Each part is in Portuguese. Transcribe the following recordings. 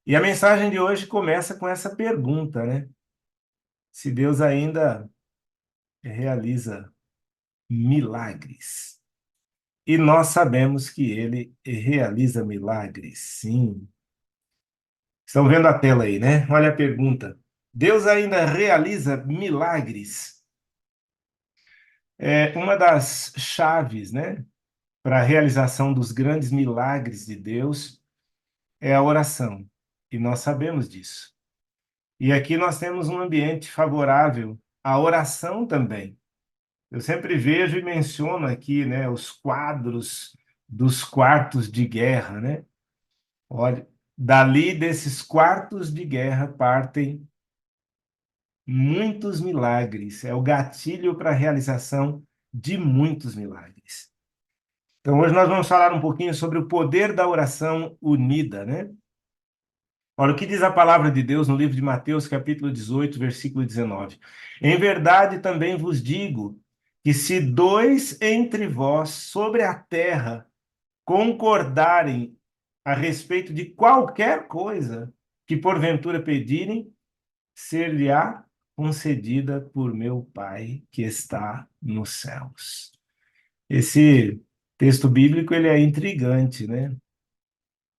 E a mensagem de hoje começa com essa pergunta, né? Se Deus ainda realiza milagres. E nós sabemos que ele realiza milagres, sim. Estão vendo a tela aí, né? Olha a pergunta. Deus ainda realiza milagres? É uma das chaves, né, para a realização dos grandes milagres de Deus é a oração. E nós sabemos disso. E aqui nós temos um ambiente favorável à oração também. Eu sempre vejo e menciono aqui, né, os quadros dos quartos de guerra, né? Olha, dali desses quartos de guerra partem muitos milagres. É o gatilho para a realização de muitos milagres. Então, hoje nós vamos falar um pouquinho sobre o poder da oração unida, né? Olha o que diz a palavra de Deus no livro de Mateus, capítulo 18, versículo 19. Em verdade também vos digo que se dois entre vós sobre a terra concordarem a respeito de qualquer coisa que porventura pedirem, ser-lhe-á concedida por meu Pai que está nos céus. Esse texto bíblico ele é intrigante, né?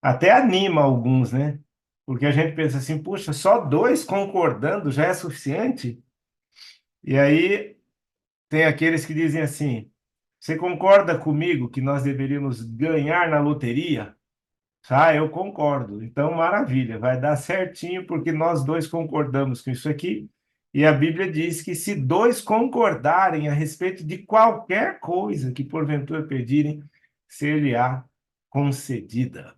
Até anima alguns, né? Porque a gente pensa assim, puxa, só dois concordando já é suficiente? E aí tem aqueles que dizem assim: você concorda comigo que nós deveríamos ganhar na loteria? Ah, eu concordo. Então, maravilha, vai dar certinho, porque nós dois concordamos com isso aqui. E a Bíblia diz que se dois concordarem a respeito de qualquer coisa que porventura pedirem, ser-lhe-á concedida.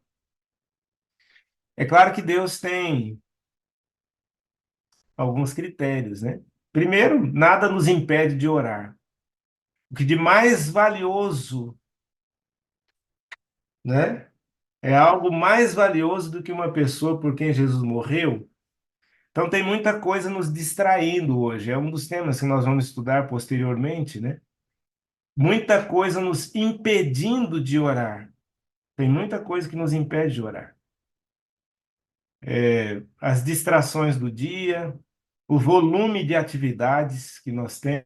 É claro que Deus tem alguns critérios, né? Primeiro, nada nos impede de orar. O que de mais valioso, né? É algo mais valioso do que uma pessoa por quem Jesus morreu. Então, tem muita coisa nos distraindo hoje. É um dos temas que nós vamos estudar posteriormente, né? Muita coisa nos impedindo de orar. Tem muita coisa que nos impede de orar. As distrações do dia, o volume de atividades que nós temos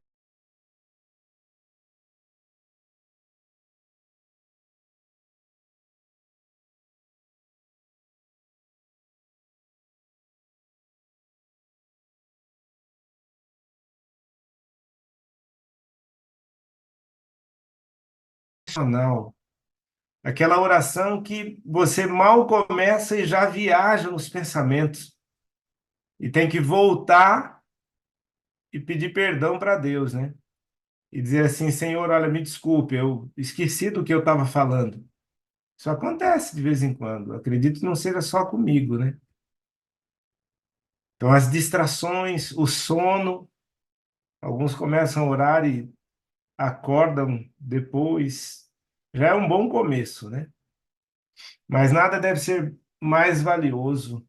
emocional. Aquela oração que você mal começa e já viaja nos pensamentos e tem que voltar e pedir perdão para Deus, né? E dizer assim, Senhor, olha, me desculpe, eu esqueci do que eu estava falando. Isso acontece de vez em quando. Acredito que não seja só comigo, né? Então, as distrações, o sono, alguns começam a orar e acordam depois. Já é um bom começo, né? Mas nada deve ser mais valioso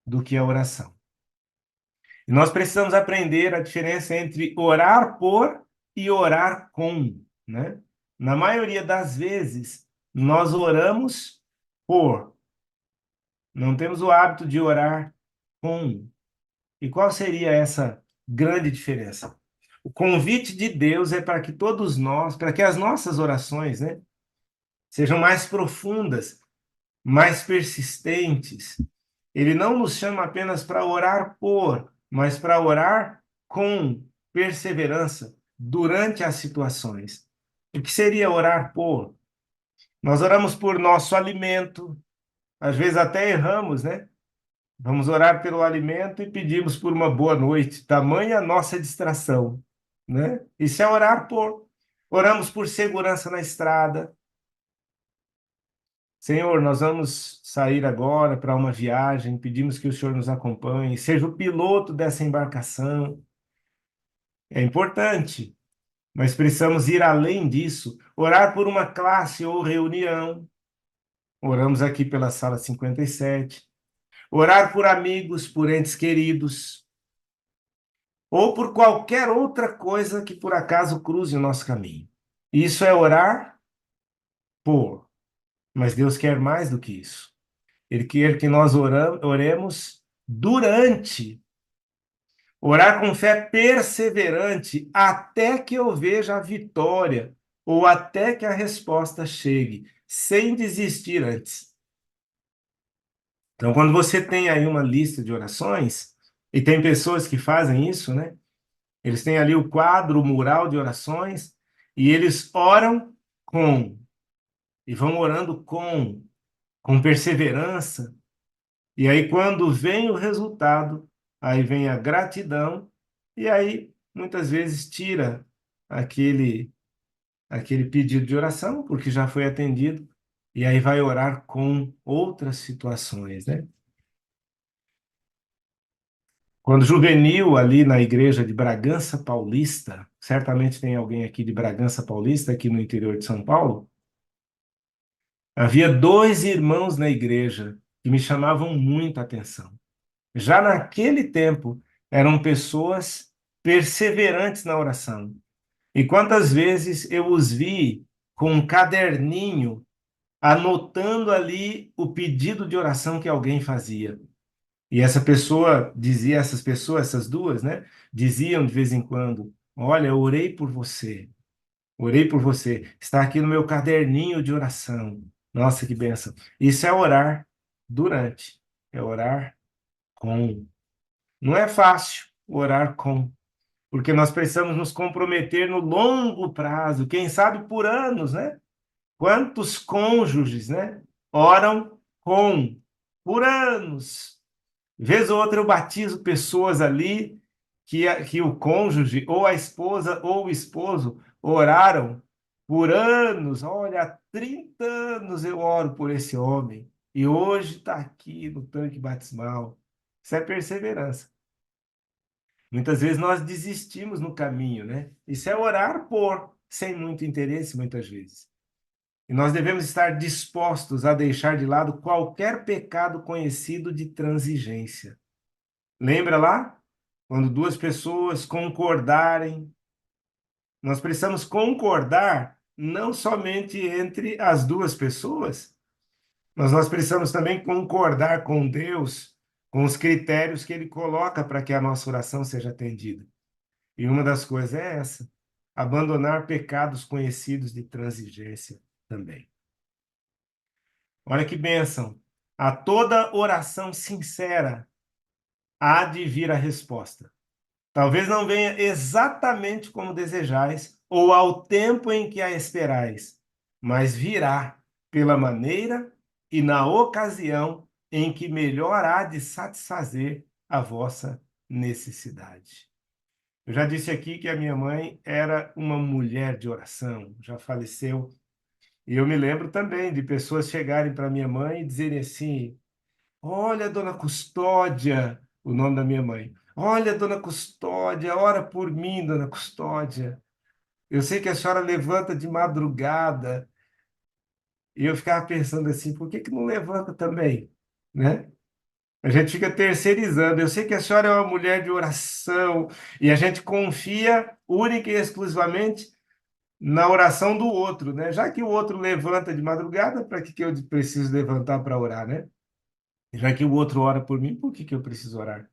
do que a oração. E nós precisamos aprender a diferença entre orar por e orar com, né? Na maioria das vezes, nós oramos por, não temos o hábito de orar com. E qual seria essa grande diferença? O convite de Deus é para que todos nós, para que as nossas orações, né, sejam mais profundas, mais persistentes. Ele não nos chama apenas para orar por, mas para orar com perseverança durante as situações. O que seria orar por? Nós oramos por nosso alimento, às vezes até erramos, né? Vamos orar pelo alimento e pedimos por uma boa noite, tamanha a nossa distração, né? Isso é orar por. Oramos por segurança na estrada. Senhor, nós vamos sair agora para uma viagem, pedimos que o Senhor nos acompanhe, seja o piloto dessa embarcação. É importante, mas precisamos ir além disso, orar por uma classe ou reunião. Oramos aqui pela sala 57. Orar por amigos, por entes queridos, ou por qualquer outra coisa que por acaso cruze o nosso caminho. Isso é orar por, mas Deus quer mais do que isso. Ele quer que nós oremos durante, orar com fé perseverante até que eu veja a vitória ou até que a resposta chegue, sem desistir antes. Então, quando você tem aí uma lista de orações, e tem pessoas que fazem isso, né? Eles têm ali o quadro, o mural de orações, e eles oram com, e vão orando com perseverança. E aí, quando vem o resultado, aí vem a gratidão, e aí, muitas vezes, tira aquele, aquele pedido de oração, porque já foi atendido, e aí vai orar com outras situações, né? Quando juvenil, ali na igreja de Bragança Paulista, certamente tem alguém aqui de Bragança Paulista, aqui no interior de São Paulo, havia dois irmãos na igreja que me chamavam muito a atenção. Já naquele tempo, eram pessoas perseverantes na oração. E quantas vezes eu os vi com um caderninho, anotando ali o pedido de oração que alguém fazia. E essa pessoa dizia, essas pessoas, essas duas, né, diziam de vez em quando: Olha, eu orei por você, está aqui no meu caderninho de oração. Nossa, que bênção. Isso é orar durante, é orar com. Não é fácil orar com, porque nós precisamos nos comprometer no longo prazo, quem sabe por anos, né? Quantos cônjuges, né, oram com por anos? Vez ou outra eu batizo pessoas ali que o cônjuge, ou a esposa, ou o esposo oraram por anos. Olha, há 30 anos eu oro por esse homem. E hoje está aqui no tanque batismal. Isso é perseverança. Muitas vezes nós desistimos no caminho, né? Isso é orar por, sem muito interesse, muitas vezes. E nós devemos estar dispostos a deixar de lado qualquer pecado conhecido de transigência. Lembra lá? Quando duas pessoas concordarem, nós precisamos concordar não somente entre as duas pessoas, mas nós precisamos também concordar com Deus, com os critérios que Ele coloca para que a nossa oração seja atendida. E uma das coisas é essa: abandonar pecados conhecidos de transigência também. Olha que bênção! A toda oração sincera há de vir a resposta. Talvez não venha exatamente como desejais, ou ao tempo em que a esperais, mas virá pela maneira e na ocasião em que melhor há de satisfazer a vossa necessidade. Eu já disse aqui que a minha mãe era uma mulher de oração, já faleceu. E eu me lembro também de pessoas chegarem para minha mãe e dizerem assim: Olha, dona Custódia, o nome da minha mãe. Olha, dona Custódia, ora por mim, dona Custódia. Eu sei que a senhora levanta de madrugada. E eu ficava pensando assim, por que que não levanta também, né? A gente fica terceirizando. Eu sei que a senhora é uma mulher de oração e a gente confia única e exclusivamente na oração do outro, né? Já que o outro levanta de madrugada, para que que eu preciso levantar para orar, né? Já que o outro ora por mim, por que que eu preciso orar,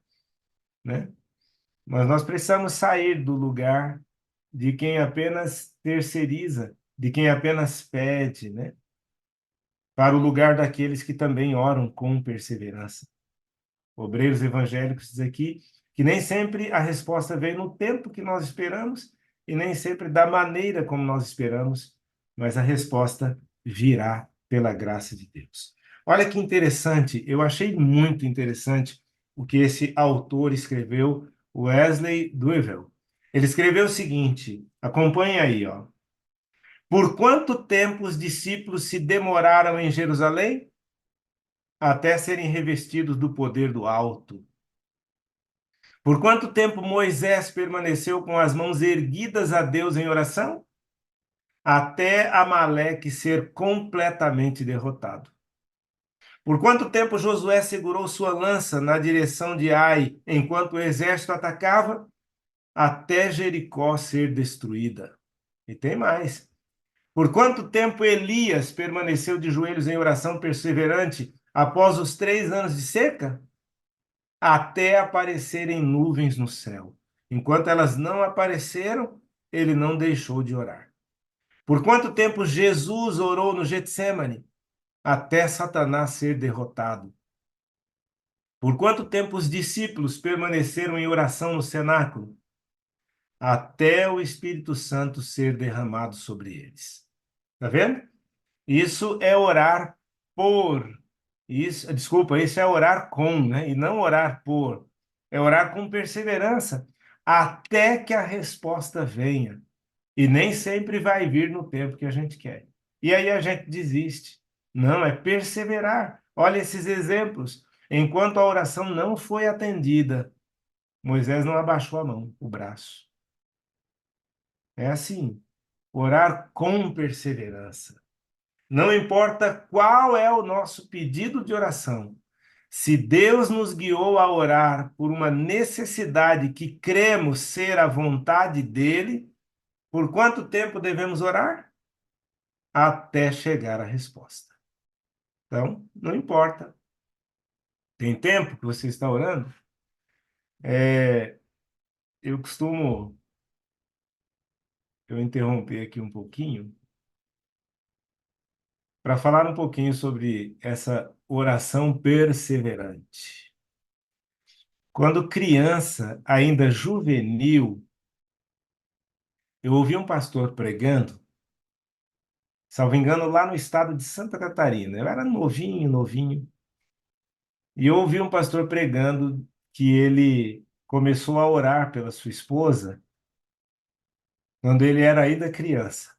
né? Mas nós precisamos sair do lugar de quem apenas terceiriza, de quem apenas pede, né? Para o lugar daqueles que também oram com perseverança. Obreiros evangélicos diz aqui que nem sempre a resposta vem no tempo que nós esperamos e nem sempre da maneira como nós esperamos, mas a resposta virá pela graça de Deus. Olha que interessante, eu achei muito interessante o que esse autor escreveu, Wesley Duivel. Ele escreveu o seguinte, acompanhe aí, ó. Por quanto tempo os discípulos se demoraram em Jerusalém? Até serem revestidos do poder do alto. Por quanto tempo Moisés permaneceu com as mãos erguidas a Deus em oração? Até Amaleque ser completamente derrotado. Por quanto tempo Josué segurou sua lança na direção de Ai, enquanto o exército atacava? Até Jericó ser destruída. E tem mais. Por quanto tempo Elias permaneceu de joelhos em oração perseverante? após os 3 anos de seca, até aparecerem nuvens no céu. Enquanto elas não apareceram, ele não deixou de orar. Por quanto tempo Jesus orou no Getsemane? Até Satanás ser derrotado. Por quanto tempo os discípulos permaneceram em oração no cenáculo? Até o Espírito Santo ser derramado sobre eles. Tá vendo? Isso é orar por. Isso, desculpa, isso é orar com, né? E não orar por. É orar com perseverança até que a resposta venha. E nem sempre vai vir no tempo que a gente quer. E aí a gente desiste. Não, é perseverar. Olha esses exemplos. Enquanto a oração não foi atendida, Moisés não abaixou a mão, o braço. É assim, orar com perseverança. Não importa qual é o nosso pedido de oração, se Deus nos guiou a orar por uma necessidade que cremos ser a vontade dele, por quanto tempo devemos orar? Até chegar a resposta. Então, não importa. Tem tempo que você está orando? É, eu costumo, eu interromper aqui um pouquinho para falar um pouquinho sobre essa oração perseverante. Quando criança, ainda juvenil, eu ouvi um pastor pregando, salvo engano, lá no estado de Santa Catarina. Eu era novinho, novinho, e eu ouvi um pastor pregando que ele começou a orar pela sua esposa quando ele era ainda criança.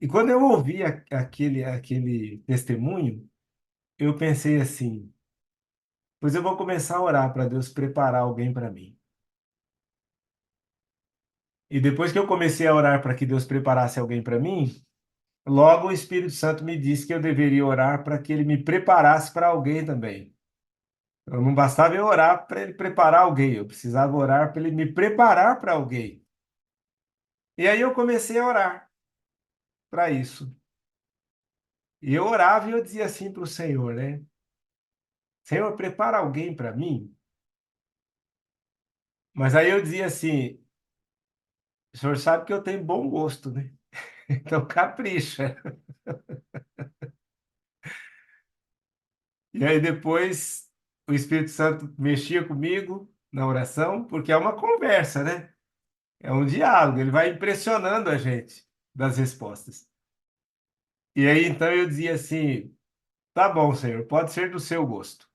E quando eu ouvi aquele testemunho, eu pensei assim, pois eu vou começar a orar para Deus preparar alguém para mim. E depois que eu comecei a orar para que Deus preparasse alguém para mim, logo o Espírito Santo me disse que eu deveria orar para que ele me preparasse para alguém também. Eu não bastava eu orar para ele preparar alguém, eu precisava orar para ele me preparar para alguém. E aí eu comecei a orar para isso. E eu orava e eu dizia assim para o Senhor, né? Senhor, prepara alguém para mim. Mas aí eu dizia assim, o senhor sabe que eu tenho bom gosto, né? Então capricha. E aí depois o Espírito Santo mexia comigo na oração, porque é uma conversa, né? É um diálogo, ele vai impressionando a gente das respostas. E aí então eu dizia assim: tá bom, Senhor, pode ser do seu gosto.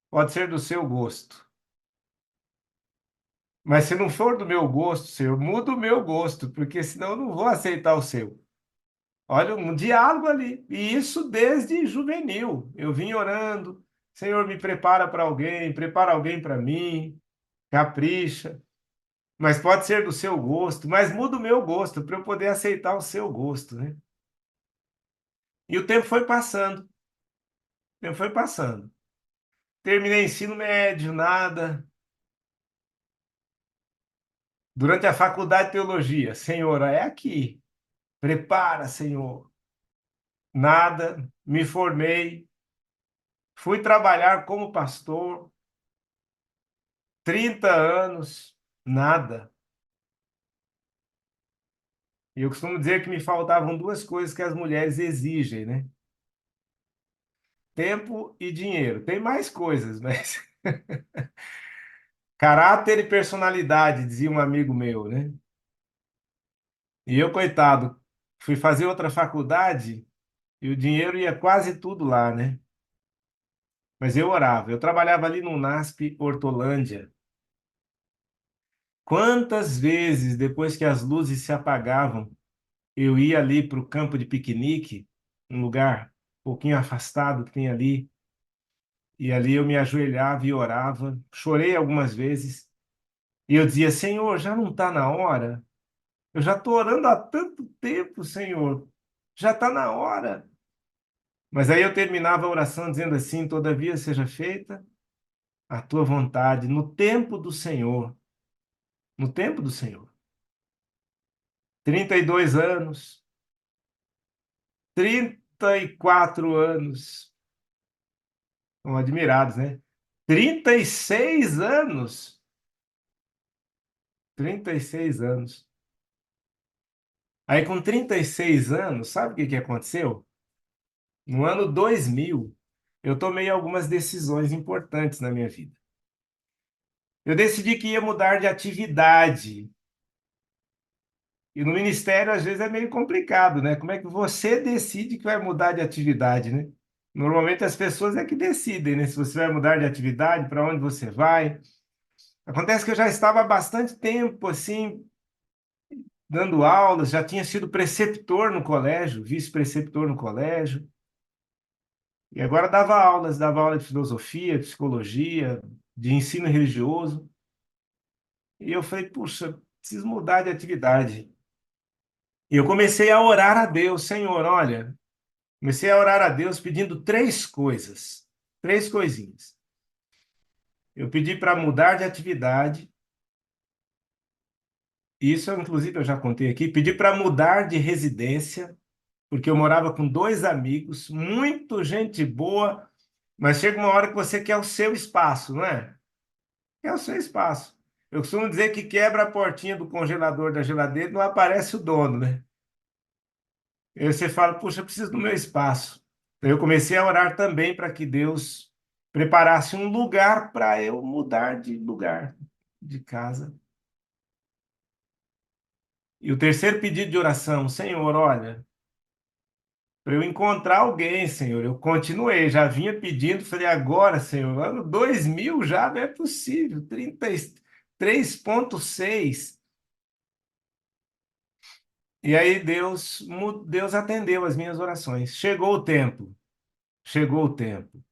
Pode ser do seu gosto. Mas se não for do meu gosto, Senhor, muda o meu gosto, porque senão eu não vou aceitar o seu. Olha, um diálogo ali. E isso desde juvenil. Eu vim orando, Senhor, me prepara alguém para mim, capricha. Mas pode ser do seu gosto, mas muda o meu gosto para eu poder aceitar o seu gosto, né? E o tempo foi passando, o tempo foi passando. Terminei ensino médio, nada. Durante a faculdade de teologia, Senhor, é aqui. Prepara, Senhor. Nada. Me formei, fui trabalhar como pastor, 30 anos, nada. E eu costumo dizer que me faltavam duas coisas que as mulheres exigem, né? Tempo e dinheiro. Tem mais coisas, mas caráter e personalidade, dizia um amigo meu, né? E eu, coitado, fui fazer outra faculdade e o dinheiro ia quase tudo lá, né? Mas eu orava. Eu trabalhava ali no NASP Hortolândia. Quantas vezes, depois que as luzes se apagavam, eu ia ali para o campo de piquenique, um lugar um pouquinho afastado que tem ali, e ali eu me ajoelhava e orava. Chorei algumas vezes, e eu dizia: Senhor, já não está na hora? Eu já estou orando há tanto tempo, Senhor. Já está na hora. Mas aí eu terminava a oração dizendo assim: Todavia seja feita a tua vontade no tempo do Senhor. No tempo do Senhor. 32 anos. 34 anos. Estão admirados, né? 36 anos. 36 anos. Aí, com 36 anos, sabe o que que aconteceu? No ano 2000, eu tomei algumas decisões importantes na minha vida. Eu decidi que ia mudar de atividade. E no ministério, às vezes, é meio complicado, né? Como é que você decide que vai mudar de atividade, né? Normalmente as pessoas é que decidem, né? Se você vai mudar de atividade, para onde você vai. Acontece que eu já estava há bastante tempo, assim, dando aulas, já tinha sido preceptor no colégio, vice-preceptor no colégio. E agora dava aula de filosofia, psicologia, de ensino religioso. E eu falei, puxa, preciso mudar de atividade. E eu comecei a orar a Deus, Senhor, olha, comecei a orar a Deus pedindo três coisas, três coisinhas. Eu pedi para mudar de atividade, isso inclusive eu já contei aqui, pedi para mudar de residência, porque eu morava com dois amigos, muito gente boa, mas chega uma hora que você quer o seu espaço, não é? Quer o seu espaço. Eu costumo dizer que quebra a portinha do congelador da geladeira e não aparece o dono, né? Aí você fala, puxa, eu preciso do meu espaço. Então, eu comecei a orar também para que Deus preparasse um lugar para eu mudar de lugar, de casa. E o terceiro pedido de oração, Senhor, olha, para eu encontrar alguém, Senhor, eu continuei, já vinha pedindo, falei, agora, Senhor, ano 2000 já não é possível, 33,6. E aí Deus atendeu as minhas orações. Chegou o tempo, chegou o tempo.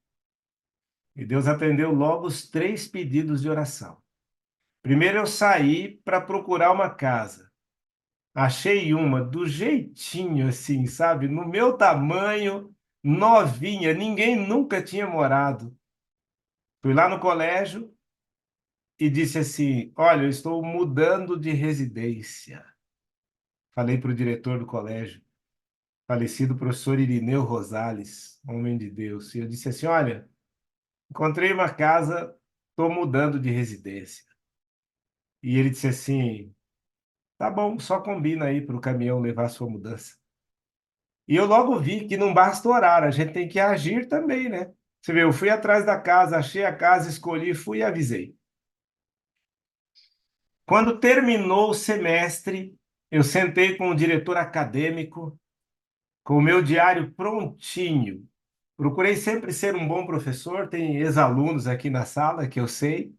E Deus atendeu logo os três pedidos de oração. Primeiro eu saí para procurar uma casa. Achei uma do jeitinho assim, sabe? No meu tamanho, novinha, ninguém nunca tinha morado. Fui lá no colégio e disse assim: Olha, eu estou mudando de residência. Falei para o diretor do colégio, falecido professor Irineu Rosales, homem de Deus. E eu disse assim: Olha, encontrei uma casa, estou mudando de residência. E ele disse assim: Tá bom, só combina aí para o caminhão levar a sua mudança. E eu logo vi que não basta orar, a gente tem que agir também, né? Você vê, eu fui atrás da casa, achei a casa, escolhi, fui e avisei. Quando terminou o semestre, eu sentei com o diretor acadêmico, com o meu diário prontinho. Procurei sempre ser um bom professor, tem ex-alunos aqui na sala que eu sei,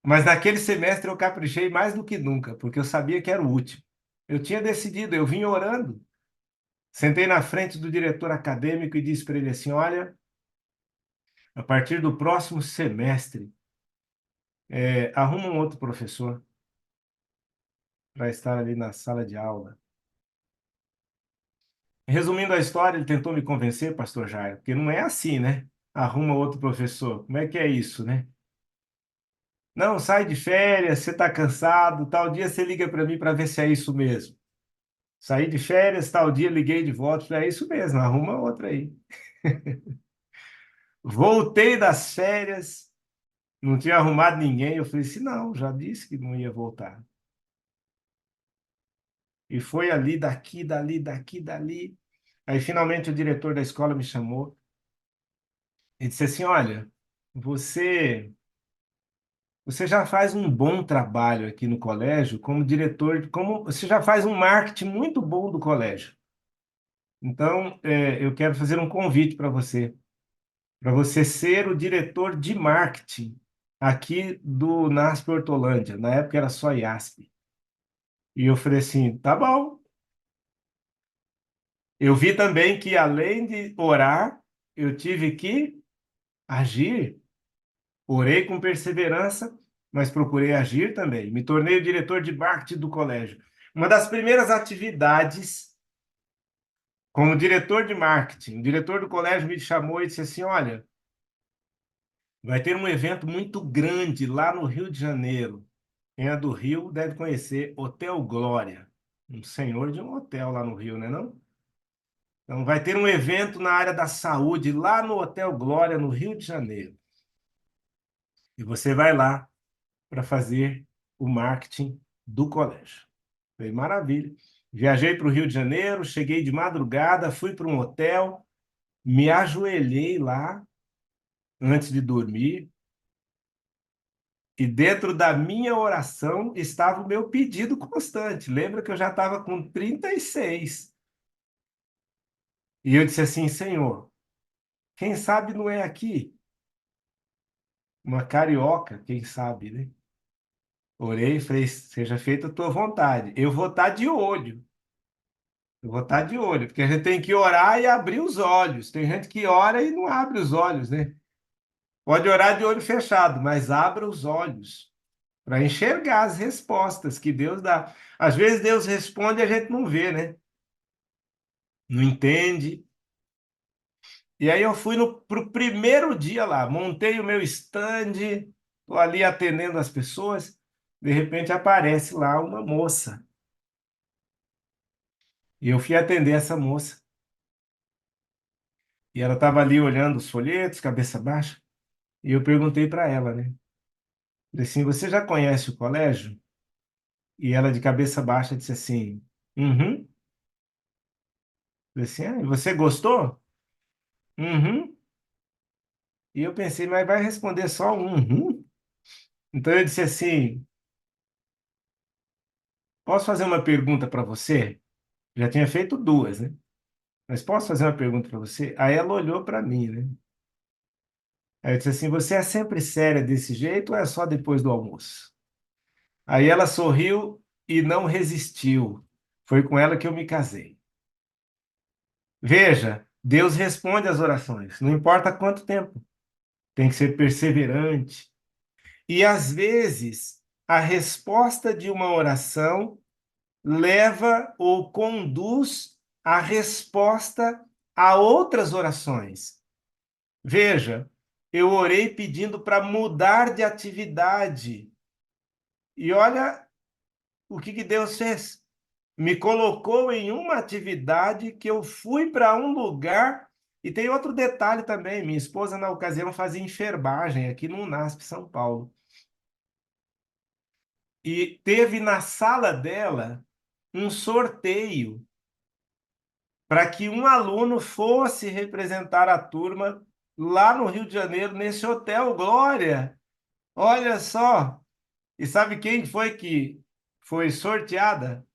mas naquele semestre eu caprichei mais do que nunca, porque eu sabia que era o último. Eu tinha decidido, eu vim orando. Sentei na frente do diretor acadêmico e disse para ele assim: Olha, a partir do próximo semestre, arruma um outro professor para estar ali na sala de aula. Resumindo a história, ele tentou me convencer, pastor Jair, porque não é assim, né? Arruma outro professor. Como é que é isso, né? Não, sai de férias, você está cansado, tal dia você liga para mim para ver se é isso mesmo. Saí de férias, tal dia liguei de volta, falei, é isso mesmo, arruma outra aí. Voltei das férias, não tinha arrumado ninguém. Eu falei assim, não, já disse que não ia voltar. E foi ali, daqui, dali, daqui, dali. Aí finalmente o diretor da escola me chamou e disse assim, olha, você, você já faz um bom trabalho aqui no colégio como diretor, como você já faz um marketing muito bom do colégio. Então, eu quero fazer um convite para você ser o diretor de marketing aqui do NASP Hortolândia. Na época era só IASP. E eu falei assim, tá bom. Eu vi também que além de orar, eu tive que agir. Orei com perseverança, mas procurei agir também. Me tornei o diretor de marketing do colégio. Uma das primeiras atividades, como diretor de marketing, o diretor do colégio me chamou e disse assim: Olha, vai ter um evento muito grande lá no Rio de Janeiro. Quem é do Rio deve conhecer Hotel Glória. Um senhor de um hotel lá no Rio, né, não? Então, vai ter um evento na área da saúde lá no Hotel Glória, no Rio de Janeiro. E você vai lá para fazer o marketing do colégio. Foi maravilha. Viajei para o Rio de Janeiro, cheguei de madrugada, fui para um hotel, me ajoelhei lá antes de dormir, e dentro da minha oração estava o meu pedido constante. Lembra que eu já estava com 36. E eu disse assim: Senhor, quem sabe não é aqui? Uma carioca, quem sabe, né? Orei e falei: seja feita a tua vontade. Eu vou estar de olho. Eu vou estar de olho, porque a gente tem que orar e abrir os olhos. Tem gente que ora e não abre os olhos, né? Pode orar de olho fechado, mas abra os olhos para enxergar as respostas que Deus dá. Às vezes Deus responde e a gente não vê, né? Não entende. E aí eu fui pro primeiro dia lá, montei o meu stand, tô ali atendendo as pessoas. De repente aparece lá uma moça. E eu fui atender essa moça. E ela estava ali olhando os folhetos, cabeça baixa. E eu perguntei para ela, né? Falei assim: você já conhece o colégio? E ela, de cabeça baixa, disse assim: uhum. Falei assim: ah, e você gostou? Uhum. E eu pensei: mas vai responder só um uhum? Então eu disse assim: posso fazer uma pergunta para você? Já tinha feito duas, né? Mas posso fazer uma pergunta para você? Aí ela olhou para mim, né? Aí eu disse assim: você é sempre séria desse jeito ou é só depois do almoço? Aí ela sorriu e não resistiu. Foi com ela que eu me casei. Veja, Deus responde às orações, não importa quanto tempo. Tem que ser perseverante. E às vezes, a resposta de uma oração leva ou conduz a resposta a outras orações. Veja, eu orei pedindo para mudar de atividade. E olha o que Deus fez. Me colocou em uma atividade que eu fui para um lugar. E tem outro detalhe também: minha esposa, na ocasião, fazia enfermagem aqui no UNASP, São Paulo. E teve na sala dela um sorteio para que um aluno fosse representar a turma lá no Rio de Janeiro, nesse Hotel Glória. Olha só! E sabe quem foi que foi sorteada?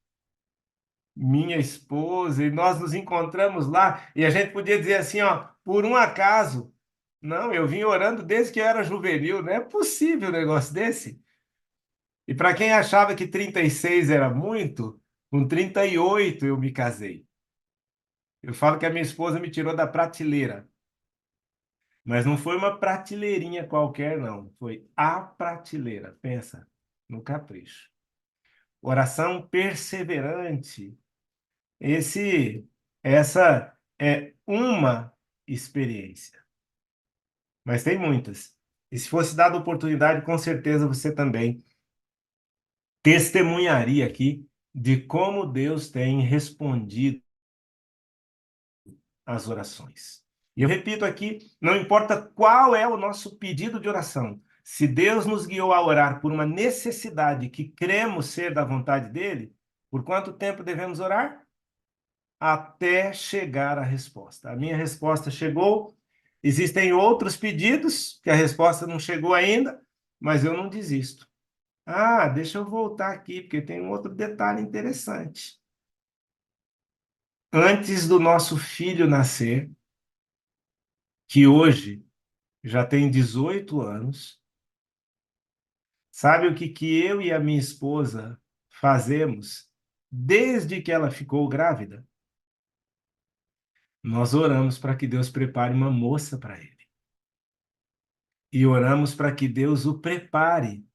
Minha esposa. E nós nos encontramos lá. E a gente podia dizer assim, ó, por um acaso. Não, eu vim orando desde que eu era juvenil. Não é possível um negócio desse. E para quem achava que 36 era muito, com 38 eu me casei. Eu falo que a minha esposa me tirou da prateleira. Mas não foi uma prateleirinha qualquer, não. Foi a prateleira. Pensa no capricho. Oração perseverante. Essa é uma experiência, mas tem muitas. E se fosse dada a oportunidade, com certeza você também testemunharia aqui de como Deus tem respondido às orações. E eu repito aqui, não importa qual é o nosso pedido de oração, se Deus nos guiou a orar por uma necessidade que cremos ser da vontade dele, por quanto tempo devemos orar? Até chegar a resposta. A minha resposta chegou. Existem outros pedidos que a resposta não chegou ainda, mas eu não desisto. Ah, deixa eu voltar aqui, porque tem um outro detalhe interessante. Antes do nosso filho nascer, que hoje já tem 18 anos, sabe o que eu e a minha esposa fazemos desde que ela ficou grávida? Nós oramos para que Deus prepare uma moça para ele. E oramos para que Deus o prepare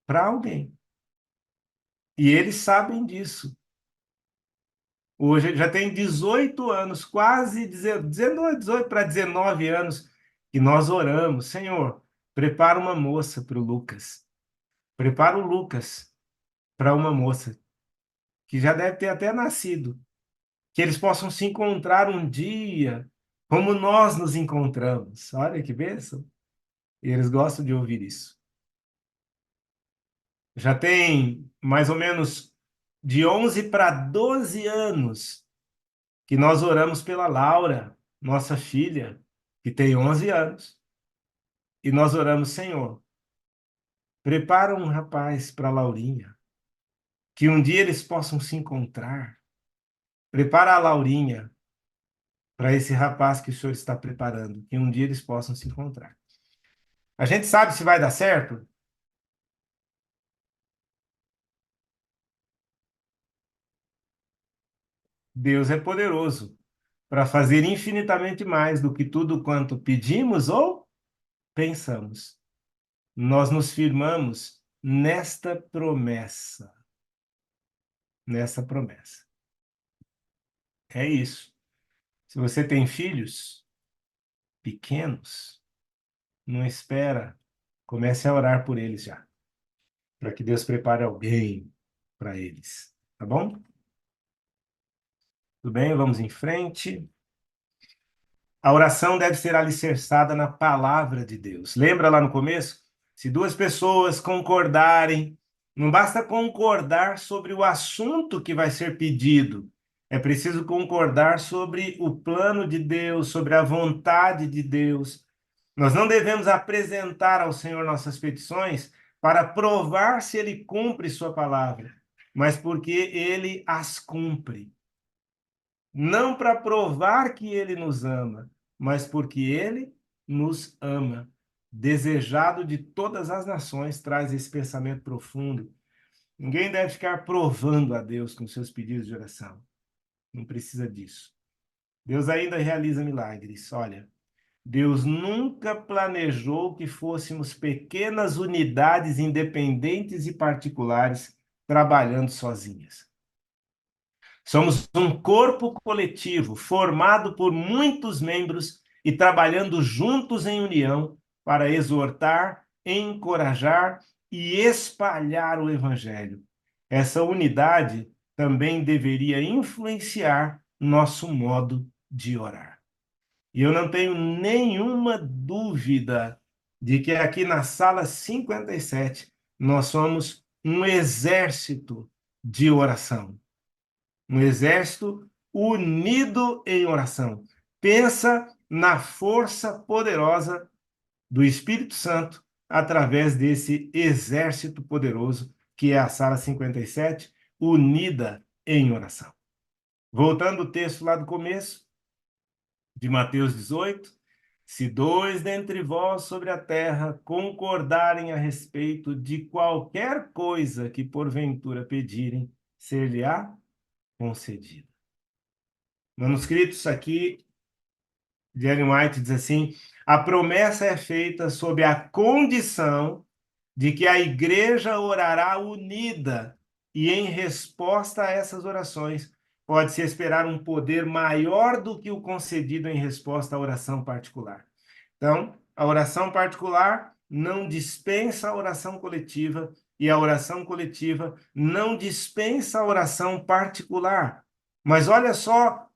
para alguém. E eles sabem disso. Hoje já tem 18 anos, quase 18 para 19 anos, que nós oramos. Senhor, prepara uma moça para o Lucas. Prepara o Lucas para uma moça que já deve ter até nascido, que eles possam se encontrar um dia como nós nos encontramos. Olha que bênção. E eles gostam de ouvir isso. Já tem mais ou menos de 11 para 12 anos que nós oramos pela Laura, nossa filha, que tem 11 anos. E nós oramos, Senhor, prepara um rapaz para a Laurinha, que um dia eles possam se encontrar. Prepara a Laurinha para esse rapaz que o Senhor está preparando, que um dia eles possam se encontrar. A gente sabe se vai dar certo? Deus é poderoso para fazer infinitamente mais do que tudo quanto pedimos ou pensamos. Nós nos firmamos nesta promessa. Nessa promessa. É isso. Se você tem filhos pequenos, não espera. Comece a orar por eles já, para que Deus prepare alguém para eles. Tá bom? Tudo bem? Vamos em frente. A oração deve ser alicerçada na palavra de Deus. Lembra lá no começo? Se duas pessoas concordarem, não basta concordar sobre o assunto que vai ser pedido. É preciso concordar sobre o plano de Deus, sobre a vontade de Deus. Nós não devemos apresentar ao Senhor nossas petições para provar se ele cumpre sua palavra, mas porque ele as cumpre. Não para provar que ele nos ama, mas porque ele nos ama. Desejado de todas as nações, traz esse pensamento profundo. Ninguém deve ficar provando a Deus com seus pedidos de oração. Não precisa disso. Deus ainda realiza milagres. Olha, Deus nunca planejou que fôssemos pequenas unidades independentes e particulares trabalhando sozinhas. Somos um corpo coletivo formado por muitos membros e trabalhando juntos em união para exortar, encorajar e espalhar o Evangelho. Essa unidade também deveria influenciar nosso modo de orar. E eu não tenho nenhuma dúvida de que aqui na sala 57 nós somos um exército de oração. Um exército unido em oração. Pensa na força poderosa do Espírito Santo através desse exército poderoso que é a sala 57, unida em oração. Voltando ao texto lá do começo, de Mateus 18, se dois dentre vós sobre a terra concordarem a respeito de qualquer coisa que porventura pedirem, ser-lhe-á concedido. Manuscritos aqui de Ellen White diz assim: a promessa é feita sob a condição de que a igreja orará unida e em resposta a essas orações pode-se esperar um poder maior do que o concedido em resposta à oração particular. Então, a oração particular não dispensa a oração coletiva e a oração coletiva não dispensa a oração particular. Mas olha só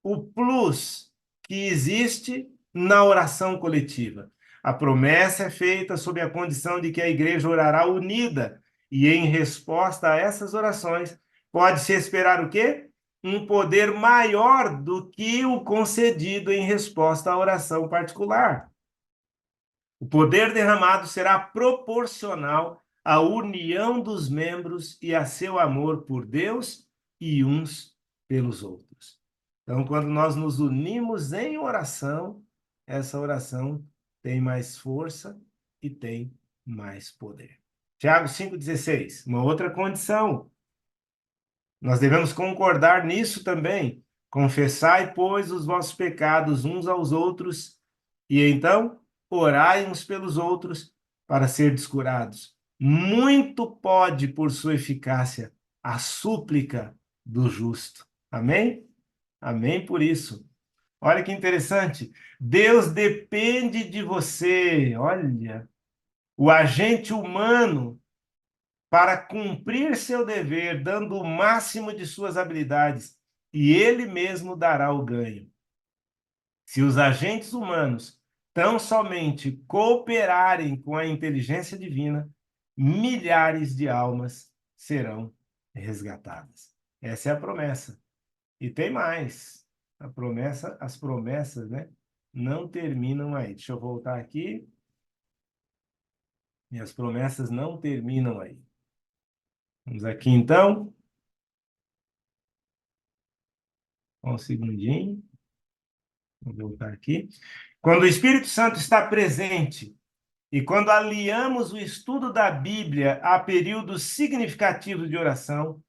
o plus que existe na oração coletiva. A promessa é feita sob a condição de que a igreja orará unida, e em resposta a essas orações, pode-se esperar o quê? Um poder maior do que o concedido em resposta à oração particular. O poder derramado será proporcional à união dos membros e a seu amor por Deus e uns pelos outros. Então, quando nós nos unimos em oração, essa oração tem mais força e tem mais poder. Tiago 5,16, uma outra condição. Nós devemos concordar nisso também. Confessai, pois, os vossos pecados uns aos outros, e então orai uns pelos outros para serdes curados. Muito pode, por sua eficácia, a súplica do justo. Amém? Amém por isso. Olha que interessante. Deus depende de você. Olha, o agente humano para cumprir seu dever, dando o máximo de suas habilidades, e ele mesmo dará o ganho. Se os agentes humanos tão somente cooperarem com a inteligência divina, milhares de almas serão resgatadas. Essa é a promessa. E tem mais. As promessas, né, não terminam aí. Deixa eu voltar aqui. E as promessas não terminam aí. Vamos aqui então. Um segundinho. Vou voltar aqui. Quando o Espírito Santo está presente e quando aliamos o estudo da Bíblia a períodos significativos de oração,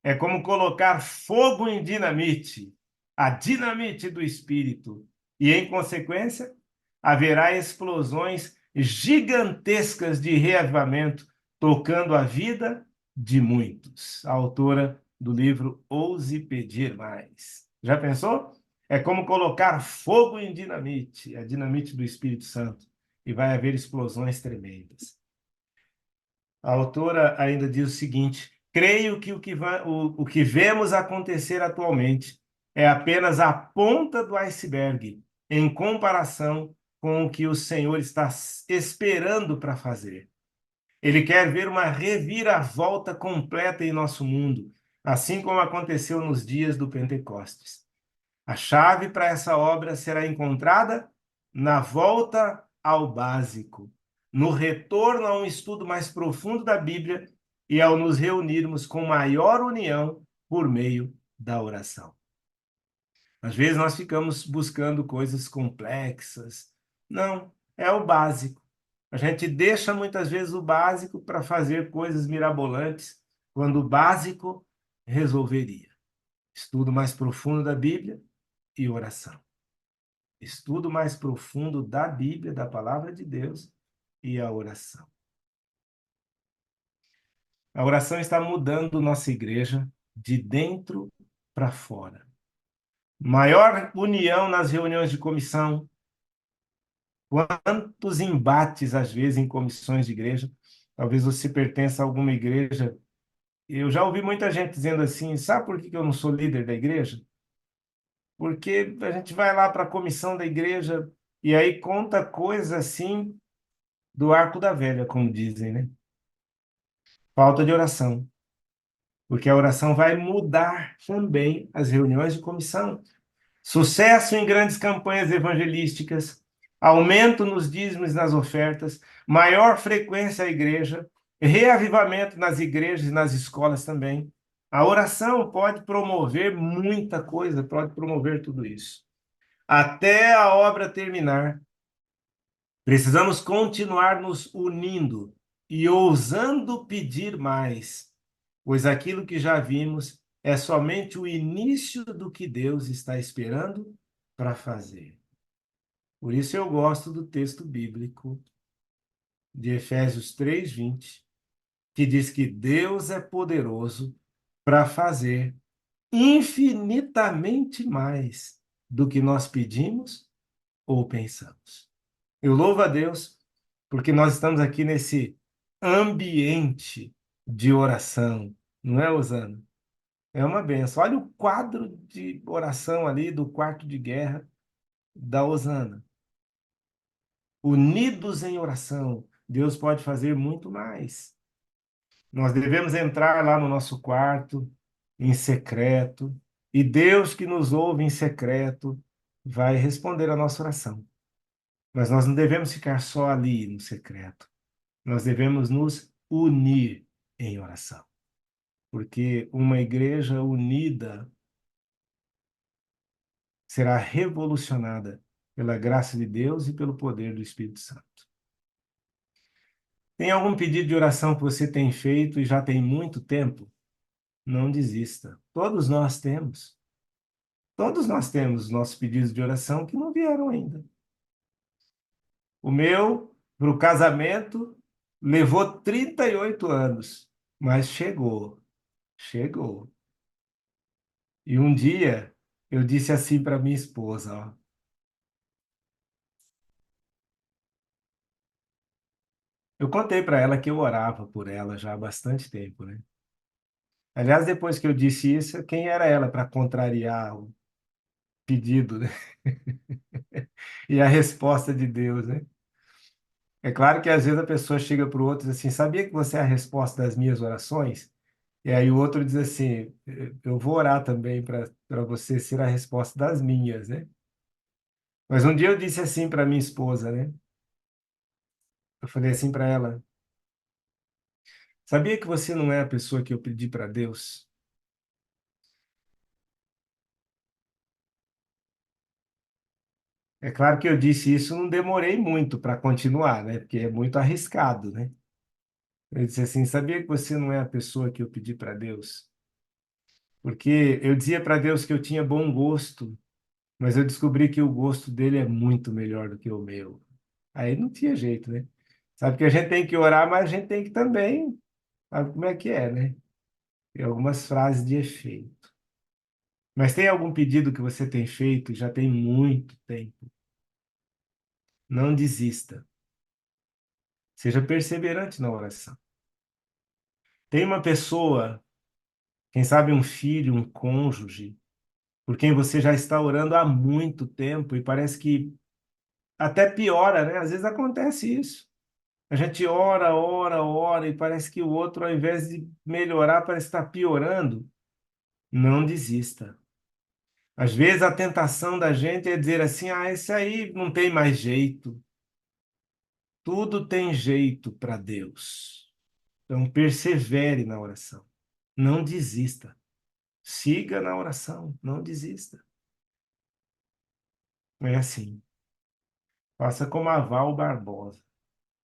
é como colocar fogo em dinamite, a dinamite do Espírito. E, em consequência, haverá explosões gigantescas de reavivamento, tocando a vida de muitos. A autora do livro Ouse Pedir Mais. Já pensou? É como colocar fogo em dinamite, a dinamite do Espírito Santo, e vai haver explosões tremendas. A autora ainda diz o seguinte: creio que o que vemos acontecer atualmente é apenas a ponta do iceberg em comparação com o que o Senhor está esperando para fazer. Ele quer ver uma reviravolta completa em nosso mundo, assim como aconteceu nos dias do Pentecostes. A chave para essa obra será encontrada na volta ao básico, no retorno a um estudo mais profundo da Bíblia e ao nos reunirmos com maior união por meio da oração. Às vezes nós ficamos buscando coisas complexas. Não, é o básico. A gente deixa muitas vezes o básico para fazer coisas mirabolantes, quando o básico resolveria. Estudo mais profundo da Bíblia e oração. Estudo mais profundo da Bíblia, da palavra de Deus e a oração. A oração está mudando nossa igreja de dentro para fora. Maior união nas reuniões de comissão. Quantos embates, às vezes, em comissões de igreja. Talvez você pertença a alguma igreja. Eu já ouvi muita gente dizendo assim: sabe por que eu não sou líder da igreja? Porque a gente vai lá para a comissão da igreja e aí conta coisas assim do arco da velha, como dizem, né? Falta de oração, porque a oração vai mudar também as reuniões de comissão. Sucesso em grandes campanhas evangelísticas, aumento nos dízimos e nas ofertas, maior frequência à igreja, reavivamento nas igrejas e nas escolas também. A oração pode promover muita coisa, pode promover tudo isso. Até a obra terminar, precisamos continuar nos unindo e ousando pedir mais, pois aquilo que já vimos é somente o início do que Deus está esperando para fazer. Por isso eu gosto do texto bíblico de Efésios 3:20, que diz que Deus é poderoso para fazer infinitamente mais do que nós pedimos ou pensamos. Eu louvo a Deus porque nós estamos aqui nesse ambiente de oração, não é, Osana? É uma benção. Olha o quadro de oração ali do quarto de guerra da Osana. Unidos em oração, Deus pode fazer muito mais. Nós devemos entrar lá no nosso quarto, em secreto, e Deus que nos ouve em secreto vai responder a nossa oração. Mas nós não devemos ficar só ali no secreto. Nós devemos nos unir em oração. Porque uma igreja unida será revolucionada pela graça de Deus e pelo poder do Espírito Santo. Tem algum pedido de oração que você tem feito e já tem muito tempo? Não desista. Todos nós temos. Todos nós temos nossos pedidos de oração que não vieram ainda. O meu, para o casamento, levou 38 anos, mas chegou. Chegou. E um dia eu disse assim para minha esposa, ó, Eu contei para ela que eu orava por ela já há bastante tempo, né? Aliás, depois que eu disse isso, quem era ela para contrariar o pedido, né? E a resposta de Deus, né? É claro que às vezes a pessoa chega para o outro e diz assim: sabia que você é a resposta das minhas orações? E aí o outro diz assim: eu vou orar também para você ser a resposta das minhas, né? Mas um dia eu disse assim para minha esposa, né? Eu falei assim para ela: sabia que você não é a pessoa que eu pedi para Deus? É claro que eu disse isso, não demorei muito para continuar, né? Porque é muito arriscado, né? Eu disse assim: sabia que você não é a pessoa que eu pedi para Deus? Porque eu dizia para Deus que eu tinha bom gosto, mas eu descobri que o gosto dele é muito melhor do que o meu. Aí não tinha jeito, né? Sabe que a gente tem que orar, mas a gente tem que também, sabe como é que é, né? Tem algumas frases de efeito. Mas tem algum pedido que você tem feito já tem muito tempo? Não desista. Seja perseverante na oração. Tem uma pessoa, quem sabe um filho, um cônjuge, por quem você já está orando há muito tempo e parece que até piora, né? Às vezes acontece isso. A gente ora, ora, ora e parece que o outro, ao invés de melhorar, parece estar piorando. Não desista. Às vezes a tentação da gente é dizer assim: ah, esse aí não tem mais jeito. Tudo tem jeito para Deus. Então persevere na oração. Não desista. Siga na oração. Não desista. É assim. Faça como a Val Barbosa.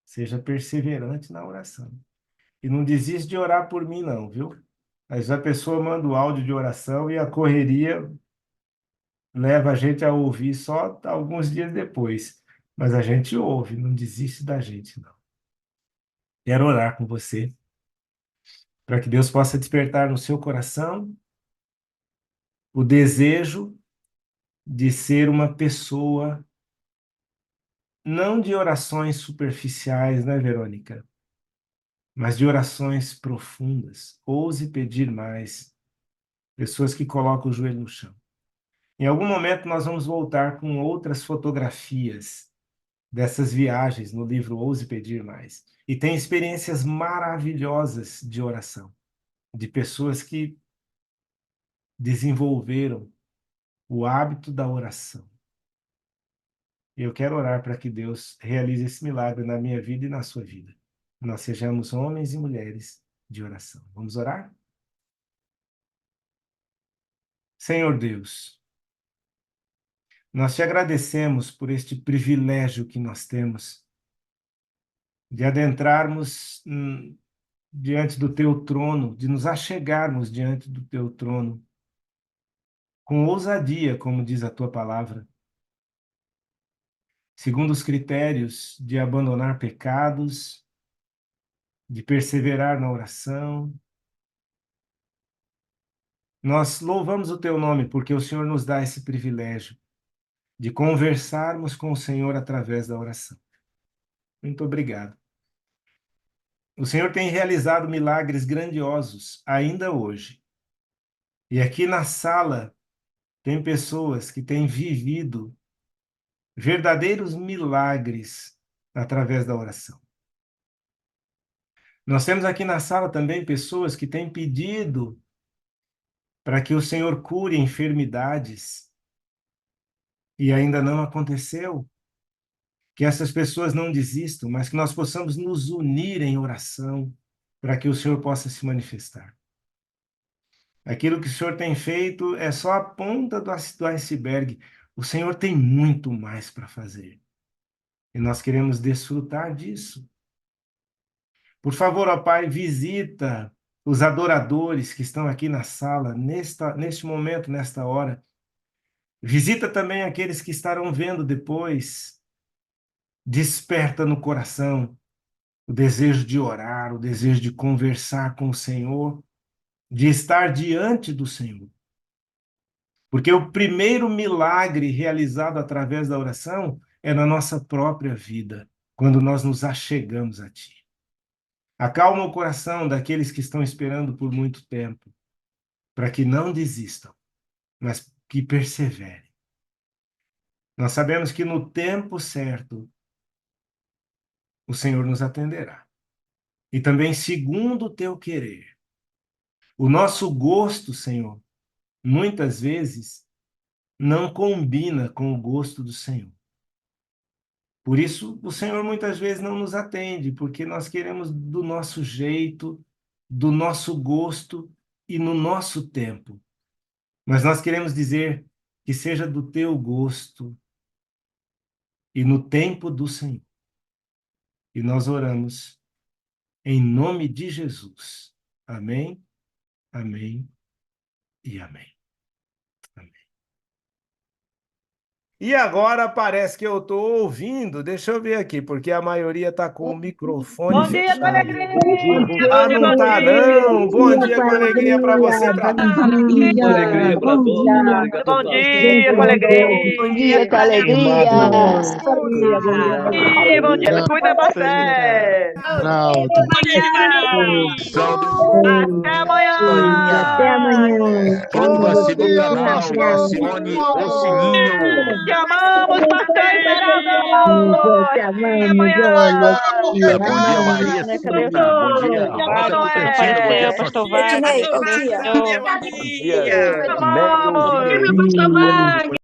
Seja perseverante na oração. E não desiste de orar por mim, não, viu? Mas a pessoa manda o áudio de oração e a correria leva a gente a ouvir só alguns dias depois. Mas a gente ouve, não desiste da gente, não. Quero orar com você para que Deus possa despertar no seu coração o desejo de ser uma pessoa, não de orações superficiais, né, Verônica? Mas de orações profundas. Ouse pedir mais. Pessoas que colocam o joelho no chão. Em algum momento nós vamos voltar com outras fotografias dessas viagens no livro Ouse Pedir Mais. E tem experiências maravilhosas de oração, de pessoas que desenvolveram o hábito da oração. E eu quero orar para que Deus realize esse milagre na minha vida e na sua vida. Nós sejamos homens e mulheres de oração. Vamos orar? Senhor Deus, nós te agradecemos por este privilégio que nós temos de adentrarmos diante do teu trono, de nos achegarmos diante do teu trono com ousadia, como diz a tua palavra, segundo os critérios de abandonar pecados, de perseverar na oração. Nós louvamos o teu nome porque o Senhor nos dá esse privilégio de conversarmos com o Senhor através da oração. Muito obrigado. O Senhor tem realizado milagres grandiosos ainda hoje. E aqui na sala tem pessoas que têm vivido verdadeiros milagres através da oração. Nós temos aqui na sala também pessoas que têm pedido para que o Senhor cure enfermidades e ainda não aconteceu. Que essas pessoas não desistam, mas que nós possamos nos unir em oração para que o Senhor possa se manifestar. Aquilo que o Senhor tem feito é só a ponta do iceberg. O Senhor tem muito mais para fazer. E nós queremos desfrutar disso. Por favor, ó Pai, visita os adoradores que estão aqui na sala, neste momento, nesta hora. Visita também aqueles que estarão vendo depois. Desperta no coração o desejo de orar, o desejo de conversar com o Senhor, de estar diante do Senhor. Porque o primeiro milagre realizado através da oração é na nossa própria vida, quando nós nos achegamos a Ti. Acalma o coração daqueles que estão esperando por muito tempo, para que não desistam, mas que perseverem. Nós sabemos que no tempo certo o Senhor nos atenderá. E também segundo o teu querer. O nosso gosto, Senhor, muitas vezes não combina com o gosto do Senhor. Por isso, o Senhor muitas vezes não nos atende, porque nós queremos do nosso jeito, do nosso gosto e no nosso tempo. Mas nós queremos dizer que seja do teu gosto e no tempo do Senhor. E nós oramos em nome de Jesus. Amém, amém e amém. Amém. E agora parece que eu estou ouvindo. Deixa eu ver aqui, porque a maioria está com o microfone Bom dia com fechado. alegria! Ah, não tá não. Bom dia com alegria para você, Bom Tati. dia, Alegria para bom todos, dia. obrigado, Bom pastor. dia com alegria! Bom dia com alegria. Bom dia, bom dia, bom dia. Ih, bom dia, cuida bastante! Pronto. Até Até amanhã! amanhã. Amo Inscreva-se no você, um canal e abraço. acione o sininho. Te amamos, pastor Esmeralda! Te Até amamos, amanhã! olha. Bom dia, Maria Te Celina. Bom dia, Rosa Constantino. Bom dia, pastor Francisco. Wagner, Bom dia, Néio amor! Zinei.